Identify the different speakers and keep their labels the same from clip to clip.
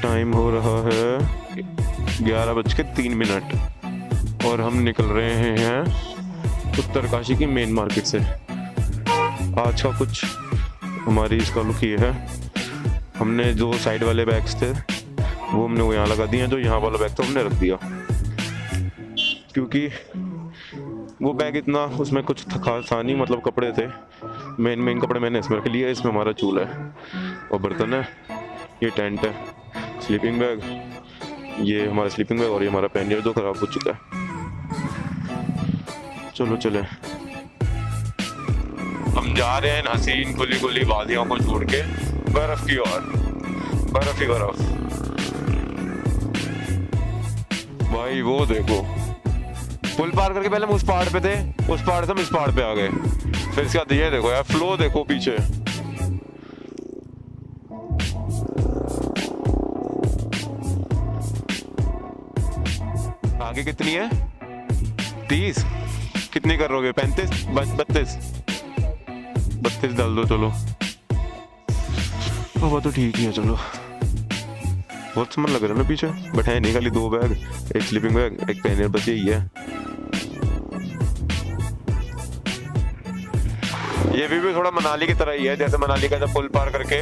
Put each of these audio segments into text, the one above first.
Speaker 1: Time हो रहा है 11:03 और हम निकल रहे हैं उत्तरकाशी की मेन मार्केट से। आज का कुछ हमारी इसका लुक ये है, हमने जो साइड वाले बैग्स थे वो हमने वो यहाँ लगा दिए, जो यहाँ वाला बैग तो हमने रख दिया, क्योंकि वो बैग इतना उसमें कुछ खास था नहीं, मतलब कपड़े थे, मेन कपड़े मैंने इसमें रख लिए। इसमें हमारा चूल्हा है और बर्तन है, ये टेंट है, स्लीपिंग बैग, ये हमारा स्लीपिंग बैग और ये हमारा पैनियर जो खराब हो चुका है। चलो चले, हम जा रहे हैं हसीन खुली खुली वादियों को छोड़ के बर्फ की ओर, बर्फ ही बर्फ। भाई वो देखो, पुल पार करके पहले हम उस पहाड़ पे थे, उस पहाड़ से हम इस पहाड़ पे आ गए, फिर इसके बाद ये देखो यार, फ्लो देखो पीछे। आगे कितनी है? 30? कितनी कर रोगे? 35? 32? 32 डाल दो। चलो वो तो ठीक ही है। चलो, बहुत सामान लग रहा है ना पीछे, बट है नहीं, खाली 2 बैग, एक स्लीपिंग बैग, एक पैनियर, बस यही है। ये भी थोड़ा मनाली की तरह ही है, जैसे मनाली का जब पुल पार करके,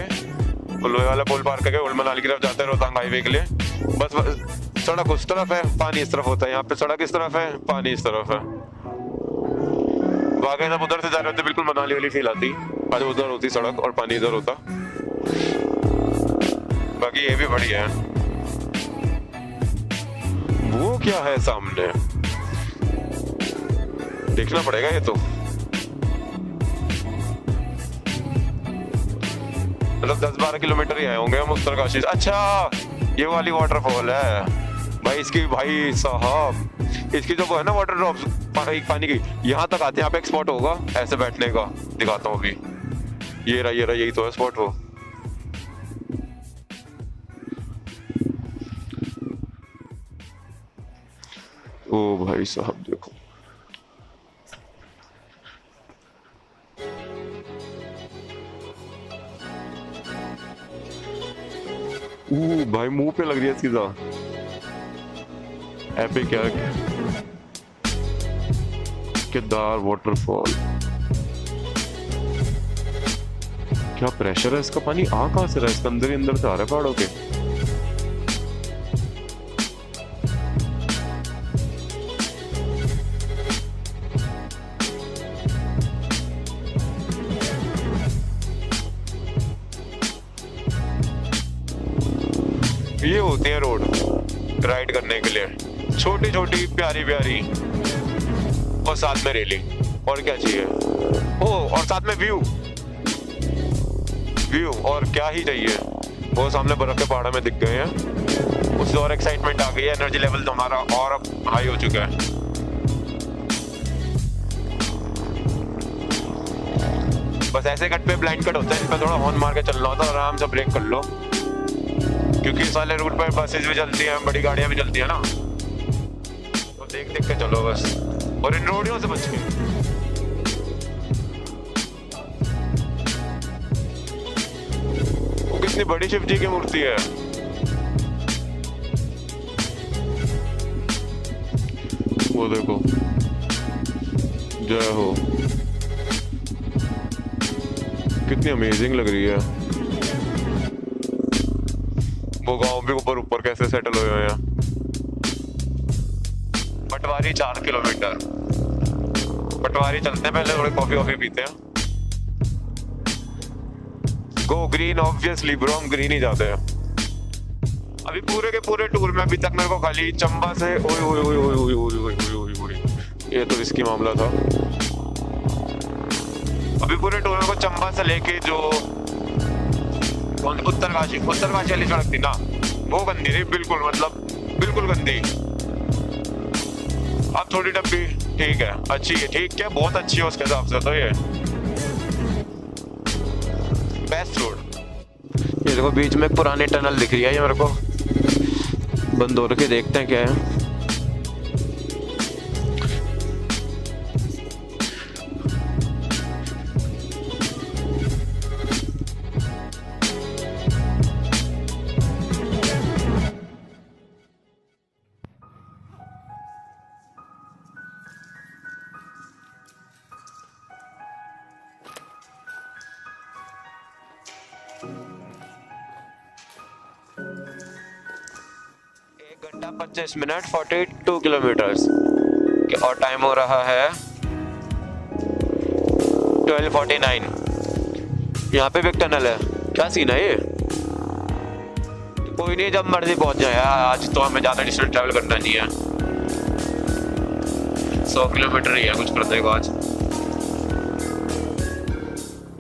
Speaker 1: लोहे वाला पुल पार करके उल मनाली की तरफ जाते हैं रोहतांग हाईवे के लिए, बस सड़क उस तरफ है, पानी इस तरफ होता है। यहाँ पे सड़क इस तरफ है, पानी इस तरफ है। वाकई जब उधर से जा रहे होते बिल्कुल मनाली वाली फील आती, आज उधर होती सड़क और पानी इधर होता। बाकी ये भी बढ़िया है। वो क्या है सामने, देखना पड़ेगा ये तो, मतलब 10-12 किलोमीटर ही आए होंगे हम उत्तरकाशी से। अच्छा, ये वाली वाटरफॉल है भाई, इसकी भाई साहब, इसकी जो वो है ना वाटर ड्रॉप्स पानी की, यहाँ तक आते हैं। यहाँ पे एक स्पॉट होगा ऐसे बैठने का, दिखाता हूँ अभी। ये रहा यही तो है स्पॉट वो। ओ भाई साहब देखो, भाई मुंह पे लग रही है सीधा। एपिक यार, केदार वाटरफॉल, क्या प्रेशर है इसका, पानी आ कहां से रहा है, इसके अंदर ही अंदर से आ रहा है पहाड़ों के। ये होती है रोड राइड करने के लिए, छोटी छोटी प्यारी प्यारी, और साथ में रेलिंग, और क्या चाहिए। ओ, और साथ में व्यू, और क्या ही चाहिए। वो सामने बर्फ के पहाड़ में दिख गए हैं, उससे और एक्साइटमेंट आ गई है, एनर्जी लेवल तो हमारा और अब हाई हो चुका है। बस ऐसे कट पे ब्लाइंड कट होता है, इस पे थोड़ा हॉर्न मार के चलना होता है, आराम से ब्रेक कर लो, क्योंकि इस वाले रूट पर बसेस भी चलती हैं, बड़ी गाड़ियां भी चलती है ना, तो देख देख के चलो बस, और इन रोडियों से बच के। वो कितनी बड़ी शिव जी की मूर्ति है, वो देखो, जय हो, कितनी अमेजिंग लग रही है। वो गांव भी ऊपर कैसे सेटल हुए हैं। पटवारी 4 किलोमीटर, पटवारी चलते हैं, पहले थोड़ी कॉफी वॉफी पीते हैं। गो ग्रीन, ऑब्वियसली ब्रो, हम ग्रीन ही जाते हैं। अभी पूरे के पूरे टूर में अभी तक मेरे को खाली चंबा से ये तो रिस्की मामला था। अभी पूरे टोल को चंबा से लेके जो उत्तरकाशी वाली सड़क थी ना, वो गंदी थी बिल्कुल, मतलब बिल्कुल गंदी। अब थोड़ी डब्बी ठीक है, अच्छी है, ठीक है, बहुत अच्छी है उसके हिसाब से तो ये बेस्ट रोड। ये देखो बीच में एक पुरानी टनल दिख रही है, ये मेरे को बंद हो रखी, देखते हैं क्या है। घंटा 25 मिनट 42 किलोमीटर्स और टाइम हो रहा है 12:49। यहाँ पे भी एक टनल है, क्या सीन है ये? कोई नहीं, जब मर्जी पहुंच जाए यार, आज तो हमें ज़्यादा डिस्टेंस ट्रैवल करना नहीं है। 100 किलोमीटर ही है कुछ करते को आज,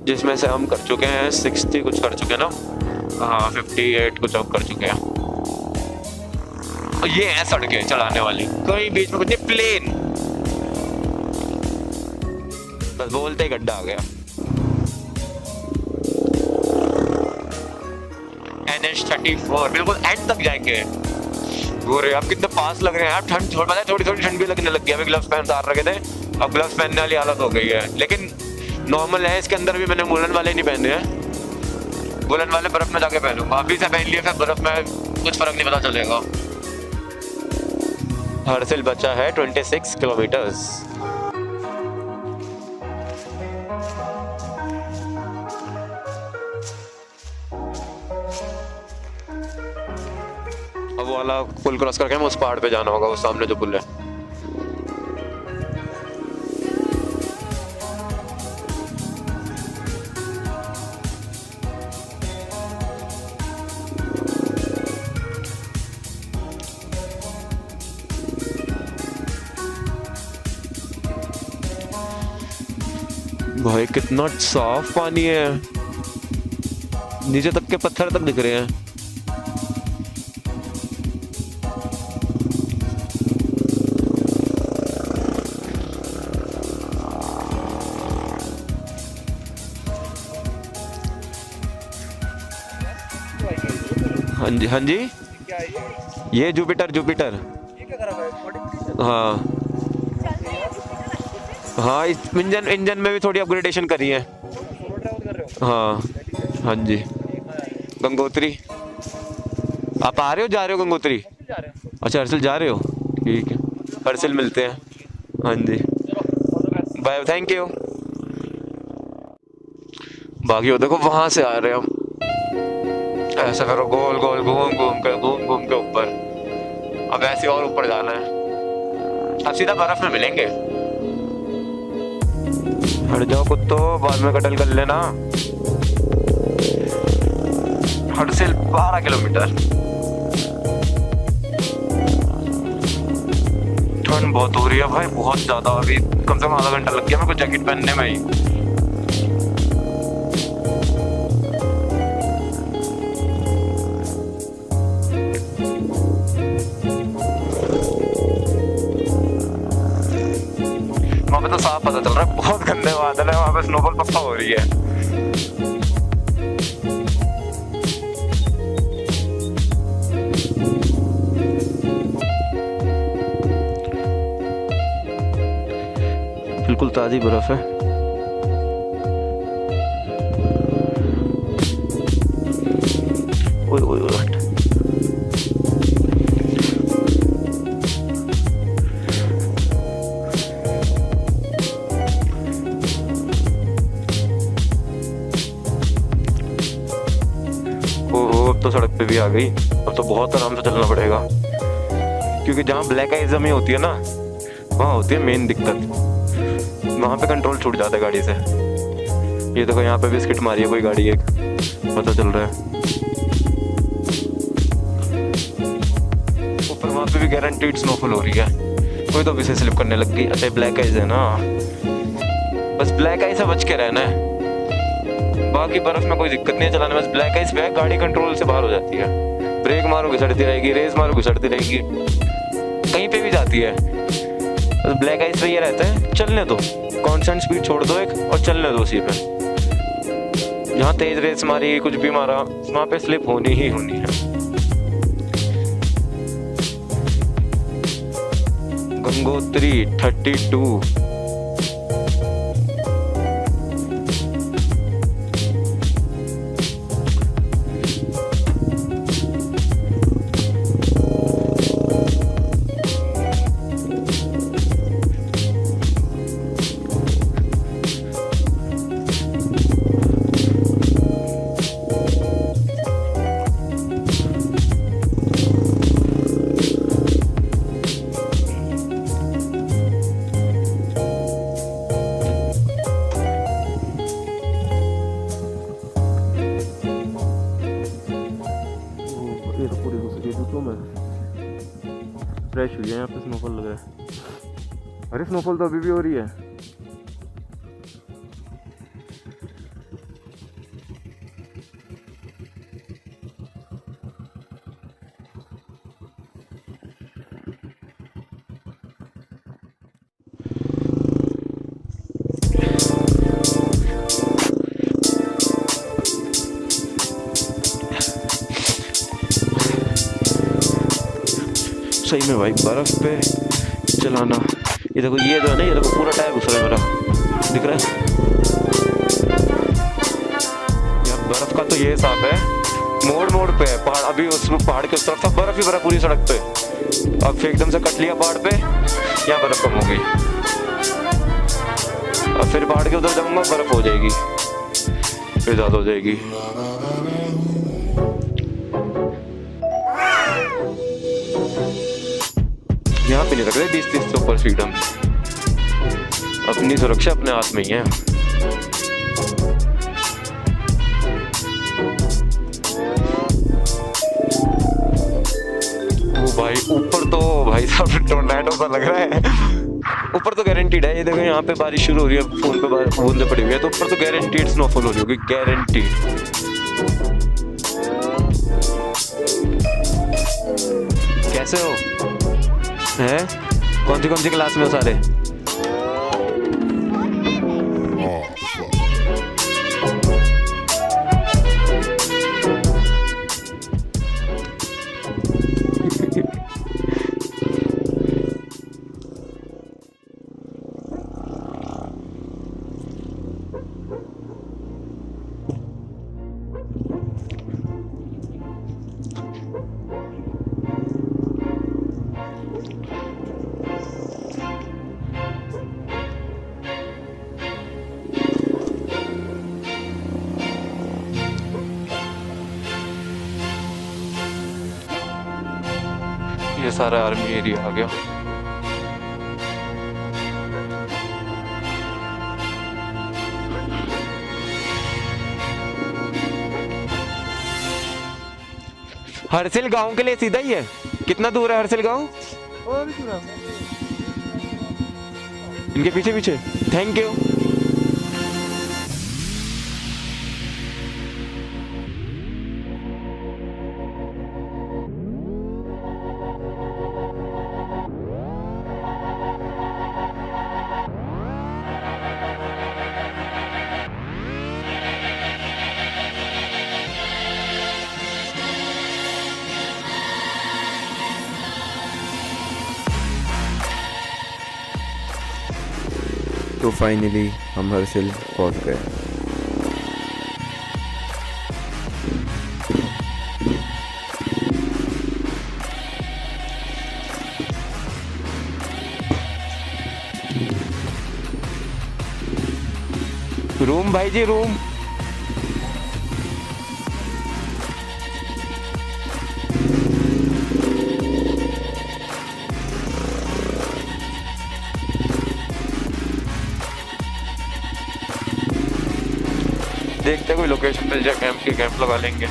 Speaker 1: जिसमें से हम कर चुके हैं 60 कुछ कर चुके हैं ना, हाँ 58 कुछ अब कर चुके हैं। ये है सड़कें चलाने वाली, कोई बीच में कुछ नहीं, प्लेन, बस बोलते ही गड्ढा आ गया। NH34 बिल्कुल एंड तक जाएंगे। गोरे आप कितने पास लग रहे हैं यार, ठंड थोड़ी ठंड भी लगने लग गई। अभी ग्लव्स पहन उतार रखे थे, अब ग्लव्स पहनने वाली हालत हो गई है, लेकिन नॉर्मल है। इसके अंदर भी मैंने वुलन वाले नहीं पहने हैं, वुलन वाले बर्फ में जाके पहनूंगा। अभी से पहन लिए, फिर बर्फ में कुछ फर्क नहीं पता चलेगा। हर्सिल बचा है 26 किलोमीटर्स। अब वो वाला पुल क्रॉस करके हमें उस पहाड़ पे जाना होगा, उस सामने जो पुल है। भाई कितना साफ पानी है, नीचे तक के पत्थर तक दिख रहे हैं। हाँ जी हाँ जी, ये जुपिटर। हाँ हाँ, इस इंजन में भी थोड़ी अपग्रेडेशन करी है। हाँ हाँ जी, गंगोत्री। आप आ रहे हो, जा रहे हो गंगोत्री? अच्छा हर्सिल जा रहे हो, ठीक है, हर्सिल मिलते हैं। हाँ जी बाय, थैंक यू। बाकी हो देखो, वहां से आ रहे हैं हम, ऐसा करो गोल गोल घूम के ऊपर। अब ऐसे और ऊपर जाना है, अब सीधा बर्फ में मिलेंगे। हट जाओ कुत्तो, बाद में कटल कर लेना। हर्सिल 12 किलोमीटर। ठंड बहुत हो रही है भाई, बहुत ज्यादा। अभी कम से कम आधा घंटा लग गया मेरे को जैकेट पहनने में ही। वहाँ पे तो साफ पता चल रहा है, बहुत गंदे बादल है वहाँ पे, स्नोफॉल पक्का हो रही है। बिल्कुल ताजी बर्फ है। ओए ओए ओए, तो सड़क पे भी आ गई। अब तो बहुत आराम से चलना पड़ेगा, क्योंकि जहाँ ब्लैक आइज जमी होती है ना, वहाँ होती है मेन दिक्कत। वहाँ पे कंट्रोल छूट जाता है गाड़ी से। ये देखो यहाँ पे भी स्किट मारी है कोई गाड़ी, एक पता चल रहा है। ऊपर वहाँ पे भी गारंटीड स्नोफॉल हो रही है, कोई तो अभी से स्लिप करने लग गई। अच्छा ब्लैक आइज है ना, बस ब्लैक आइज से बच के रहना है, बाकी बर्फ में कोई दिक्कत नहीं है चलाने में। बस ब्लैक आइज पे गाड़ी कंट्रोल से बाहर हो जाती है, ब्रेक मारोगे सड़ती रहेगी, रेस मारोगे सड़ती रहेगी, कहीं पे भी जाती है। बस ब्लैक आइज पे ये रहता है चलने दो, कांस्टेंट स्पीड छोड़ दो एक और चलने दो उसी पे। जहाँ तेज रेस मारी कुछ भी मारा वहाँ पे स्लिप होनी ही होनी है। गंगोत्री 32। पूरी दूसरी जूतों में फ्रेश हुई है। यहाँ पे स्नोफॉल लग रहा है। अरे स्नोफॉल तो अभी भी हो रही है। सही में भाई बर्फ पे चलाना, ये देखो ये जो है ना, ये देखो पूरा टायर घुस रहा है मेरा, दिख रहा है यार। बर्फ का तो ये हिसाब है, मोड़ मोड़ पे है पहाड़, अभी उस पहाड़ के उस तरफ था बर्फ ही बर्फ पूरी सड़क पे, अब फिर एकदम से कट लिया पहाड़ पे, यहाँ बर्फ कम हो गई, अब फिर पहाड़ के उधर जाऊंगा बर्फ हो जाएगी, फिर ज्यादा हो जाएगी। यहाँ पे नहीं रख रहे 20-30 से ऊपर स्पीड, हम अपनी सुरक्षा अपने हाथ में ही है। वो भाई ऊपर तो भाई साहब टोर्नेडो सा लग रहा है, ऊपर तो गारंटीड है। ये देखो यहाँ पे बारिश शुरू हो रही है, फोन पे बूंदे पड़ी हुई है, तो ऊपर तो गारंटीड स्नोफॉल हो रही होगी, गारंटीड। कैसे हो हैं? कौन सी क्लास में हो सारे? ये सारा आर्मी एरिया आ गया। हर्सिल गांव के लिए सीधा ही है? कितना दूर है हर्सिल गांव? इनके पीछे पीछे। Thank you.
Speaker 2: तो फाइनली हम हर्सिल पहुंच गए।
Speaker 1: रूम भाई जी, रूम। देखते कोई लोकेशन मिल जाए कैंप की, कैंप लगा लेंगे।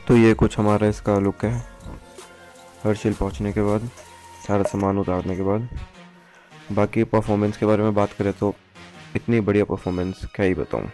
Speaker 2: तो ये कुछ हमारा इसका लुक है हर्षिल पहुंचने के बाद, सारा सामान उतारने के बाद। बाकी परफॉर्मेंस के बारे में बात करें तो इतनी बढ़िया परफॉर्मेंस क्या ही बताऊं।